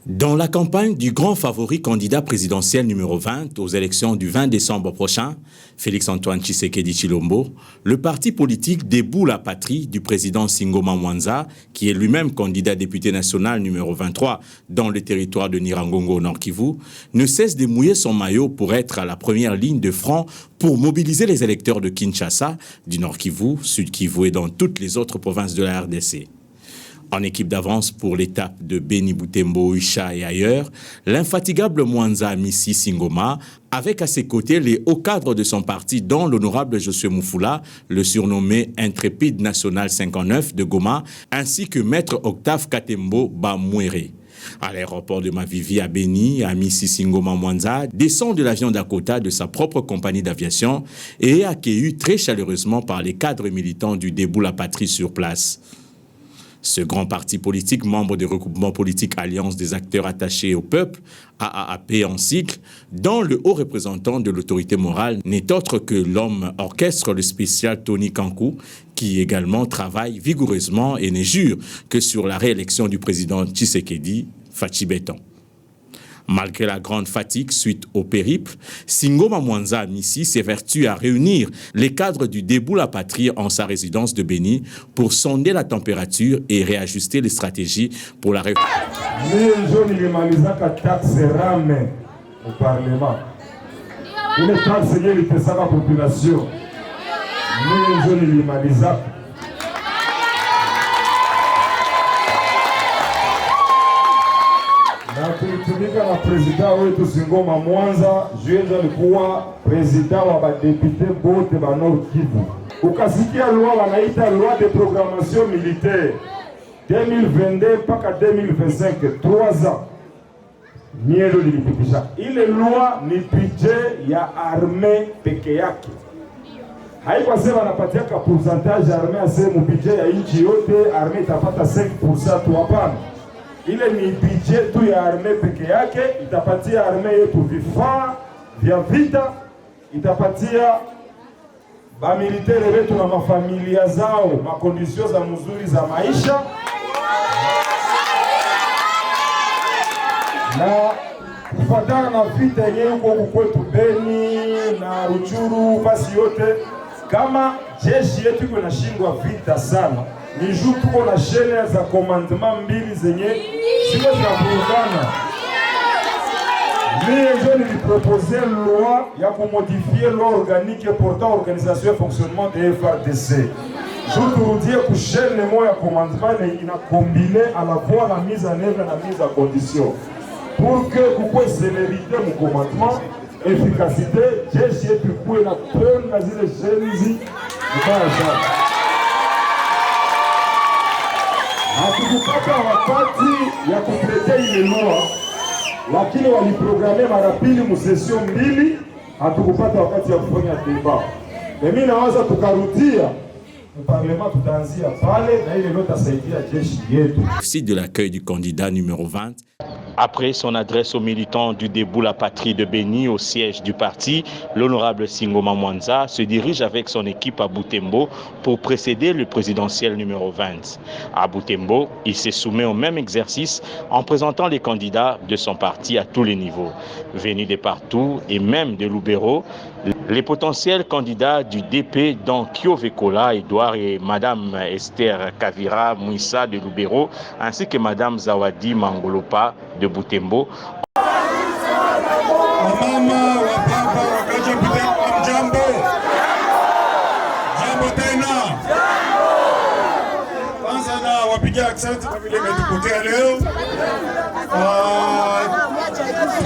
Dans la campagne du grand favori candidat présidentiel numéro 20 aux élections du 20 décembre prochain, Félix-Antoine Tshisekedi Tshilombo, le parti politique Debout la Patrie du président Singoma Mwanza, qui est lui-même candidat député national numéro 23 dans le territoire de Nirangongo au Nord Kivu, ne cesse de mouiller son maillot pour être à la première ligne de front pour mobiliser les électeurs de Kinshasa, du Nord Kivu, Sud Kivu et dans toutes les autres provinces de la RDC. En équipe d'avance pour l'étape de Beni, Butembo, Isha et ailleurs, l'infatigable Mwanza Missi Singoma, avec à ses côtés les hauts cadres de son parti, dont l'honorable Josué Mufula, le surnommé Intrépide National 59 de Goma, ainsi que maître Octave Katembo Bamouéré. À l'aéroport de Mavivi à Beni, Missi Singoma Mwanza descend de l'avion Dakota de sa propre compagnie d'aviation et est accueilli très chaleureusement par les cadres militants du Debout la Patrie sur place. Ce grand parti politique, membre du regroupement politique Alliance des acteurs attachés au peuple, AAAP en cycle, dont le haut représentant de l'autorité morale n'est autre que l'homme orchestre, le spécial Tony Kankou, qui également travaille vigoureusement et ne jure que sur la réélection du président Tshisekedi, Fachi Béton. Malgré la grande fatigue suite au périple, Singoma Mwanza Missi s'évertue à réunir les cadres du Debout la Patrie en sa résidence de Beni pour sonder la température et réajuster les stratégies pour la réforme. Au Parlement. Une taxe qui est la population. Na tulitumika na president wetu Singoma Mwanza, juenza alikuwa president wa badepute bote ba Nord Kivu. Ukasikia loi wanaita loi de programmation militaire 2022 mpaka 2025, 3 ans. Mielo lilipitisha. Ile loi ni budget ya armée peke yake. Haikuwa sema wanapatiaka pourcentage armée asemu budget ya nchi yote armée itapata 5% tu, hapana. Ile ni budget tu ya armée peke yake, itapatia armée yetu vifaa vya vita, itapatia ba militaire wetu na mafamilia zao makondisio za mzuri za maisha, na kufatana na vita yenyewe huko kwetu Beni na Ruchuru, basi yote kama jeshi yetu iko inashindwa vita sana, ni juu tuko na shele za commandement mbili zenye sio zinavurugana. Mimi ndio nilipropose loi ya kumodifier loi organique portant organisation et fonctionnement de FARDC. Juu turudie ku shele moya commandement ina combiner à la fois la mise en œuvre na mise en condition pour que kukwe célérité mu commandement, efficacité, jeshi yetu kuwe na tena zile shenzi mbaya. Hatukupata wakati ya kutrete ile loi, lakini waliprograme mara pili mu session mbili, hatukupata wakati ya kufanya débat. Mimi nawaza tukarudia au Parlement, tutaanzia pale na ile loi tasaidia jeshi yetu. Site de l'accueil du candidat numéro 20. Après son adresse aux militants du Debout la Patrie de Beni au siège du parti, l'honorable Singoma Mwanza se dirige avec son équipe à Butembo pour précéder le présidentiel numéro 20. À Butembo, il se soumet au même exercice en présentant les candidats de son parti à tous les niveaux. Venus de partout et même de Lubero, les potentiels candidats du DP dont Kyo Vekola, Edouard et Madame Esther Kavira Mouissa de Lubero, ainsi que Madame Zawadi Mangolopa de Butembo. Mama wa baba wakaja Butembo, jambo. Jambo tena. Kwanza na wapigia asante kwa vile mmetupokea leo.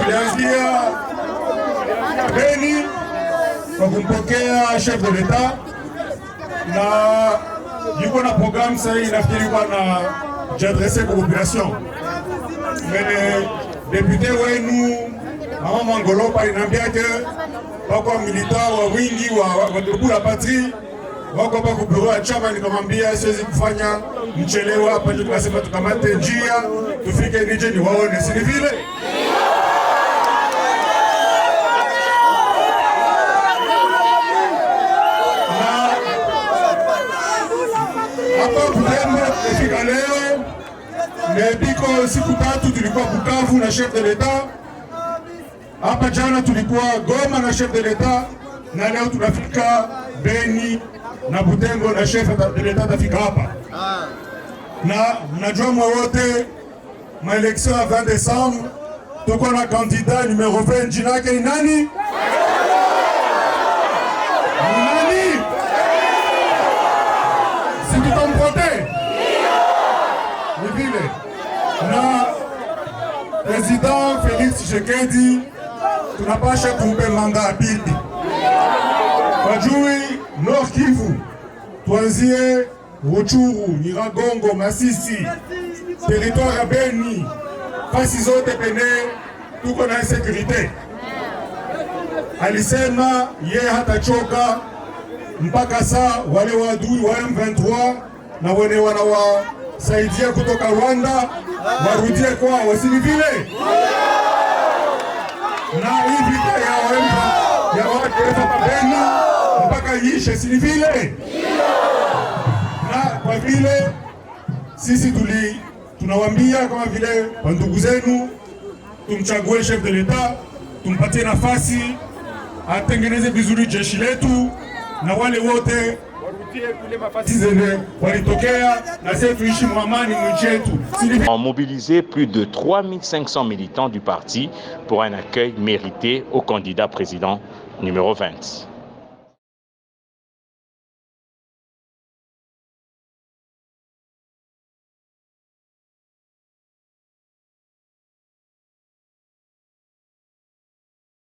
Tulianzia Beni kwa kumpokea chef de l'État na yuko na programme sasa inafikiri kwa na j'adresse kwa population. Mais député wenu Mama Mangolopa inambia ke wako militant wa wingi wa Debout la Patrie wako hapa kwa bureau ya chama, nikamwambia siwezi kufanya mchelewa hapa, ndio tunasema tukamate njia tufike nije niwaone, si vile? Hapa Butembo kufika leo Mebiko siku tatu tulikuwa Bukavu na chef de l'Etat. Hapa jana tulikuwa Goma na chef de l'Etat, na leo tunafika Beni na Butembo na chef de l'Etat tafika hapa. Na mnajua mwa wote maelection ya 20 Desembre tuko na candidat numero 20, jina yake ni nani? Nani? Si tutamvote? Ni vile. Na President Félix Tshisekedi tunapasha tumpe manda ya pili. Wajui Nord Kivu, tuanzie Ruchuru, Nyiragongo, Masisi, territoire ya Beni, fasi zote pene tuko na insécurité. Alisema ye hatachoka mpaka saa wale wadui wa M23 na wene wanawasaidia kutoka Rwanda warudie kwao, wasini vile. Na hii vita ya watu wa Beni mpaka ishe, sini vile. Na kwa vile sisi tunawambia kama vile wandugu zenu, tumchague chef de l'Etat, tumpatie nafasi atengeneze vizuri jeshi letu, na wale wote warudie kule mafasi zene walitokea, na sisi tuishi kwa amani nchi yetu. On mobilisé plus de 3500 militants du parti pour un accueil mérité au candidat président numéro 20.